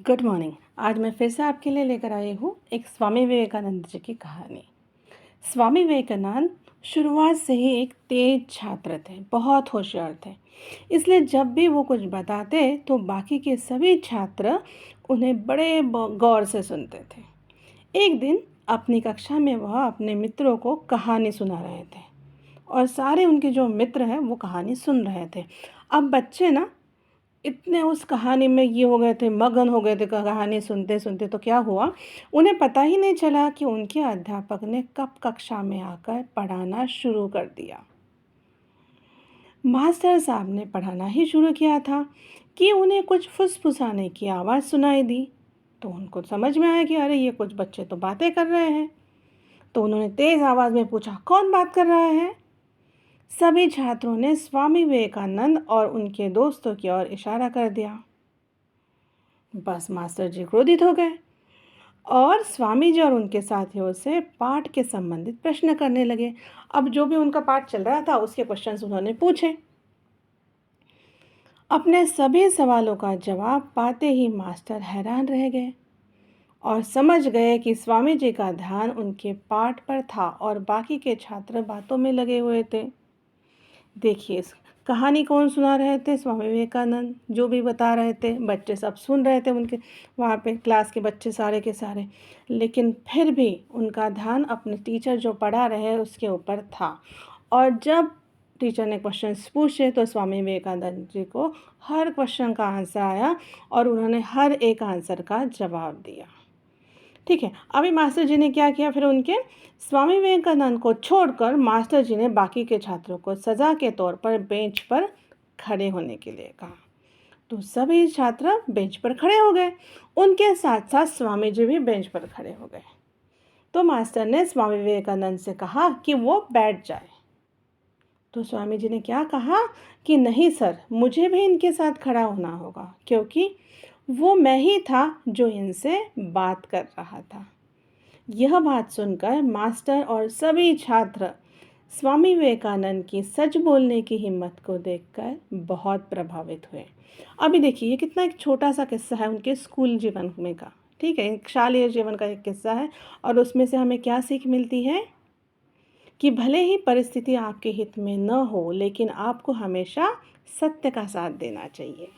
Good morning. आज मैं फिर से आपके लिए लेकर आई हूँ एक स्वामी विवेकानंद जी की कहानी। स्वामी विवेकानंद शुरुआत से ही एक तेज छात्र थे, बहुत होशियार थे। इसलिए जब भी वो कुछ बताते तो बाकी के सभी छात्र उन्हें बड़े गौर से सुनते थे। एक दिन अपनी कक्षा में वह अपने मित्रों को कहानी सुना रहे थे और सारे उनके जो मित्र हैं वो कहानी सुन रहे थे। अब बच्चे ना इतने उस कहानी में ये हो गए थे, मगन हो गए थे कहानी सुनते-सुनते। तो क्या हुआ, उन्हें पता ही नहीं चला कि उनके अध्यापक ने कब कक्षा में आकर पढ़ाना शुरू कर दिया। मास्टर साहब ने पढ़ाना ही शुरू किया था कि उन्हें कुछ फुसफुसाने की आवाज़ सुनाई दी। तो उनको समझ में आया कि अरे ये कुछ बच्चे तो बातें कर रहे हैं। तो उन्होंने तेज़ आवाज़ में पूछा, कौन बात कर रहा है? सभी छात्रों ने स्वामी विवेकानंद और उनके दोस्तों की ओर इशारा कर दिया। बस मास्टर जी क्रोधित हो गए और स्वामी जी और उनके साथियों से पाठ के संबंधित प्रश्न करने लगे। अब जो भी उनका पाठ चल रहा था उसके क्वेश्चंस उन्होंने पूछे। अपने सभी सवालों का जवाब पाते ही मास्टर हैरान रह गए और समझ गए कि स्वामी जी का ध्यान उनके पाठ पर था और बाकी के छात्र बातों में लगे हुए थे। देखिए, इस कहानी कौन सुना रहे थे? स्वामी विवेकानंद। जो भी बता रहे थे बच्चे सब सुन रहे थे, उनके वहाँ पे क्लास के बच्चे सारे के सारे। लेकिन फिर भी उनका ध्यान अपने टीचर जो पढ़ा रहे उसके ऊपर था। और जब टीचर ने क्वेश्चंस पूछे तो स्वामी विवेकानंद जी को हर क्वेश्चन का आंसर आया और उन्होंने हर एक आंसर का जवाब दिया। ठीक है, अभी मास्टर जी ने क्या किया, फिर उनके स्वामी विवेकानंद को छोड़कर मास्टर जी ने बाकी के छात्रों को सज़ा के तौर पर बेंच पर खड़े होने के लिए कहा। तो सभी छात्र बेंच पर खड़े हो गए। उनके साथ साथ स्वामी जी भी बेंच पर खड़े हो गए। तो मास्टर ने स्वामी विवेकानंद से कहा कि वो बैठ जाए। तो स्वामी जी ने क्या कहा कि नहीं सर, मुझे भी इनके साथ खड़ा होना होगा, क्योंकि वो मैं ही था जो इनसे बात कर रहा था। यह बात सुनकर मास्टर और सभी छात्र स्वामी विवेकानंद की सच बोलने की हिम्मत को देखकर बहुत प्रभावित हुए। अभी देखिए, ये कितना एक छोटा सा किस्सा है उनके स्कूल जीवन में का। ठीक है, एक शालेय जीवन का एक किस्सा है और उसमें से हमें क्या सीख मिलती है कि भले ही परिस्थिति आपके हित में न हो, लेकिन आपको हमेशा सत्य का साथ देना चाहिए।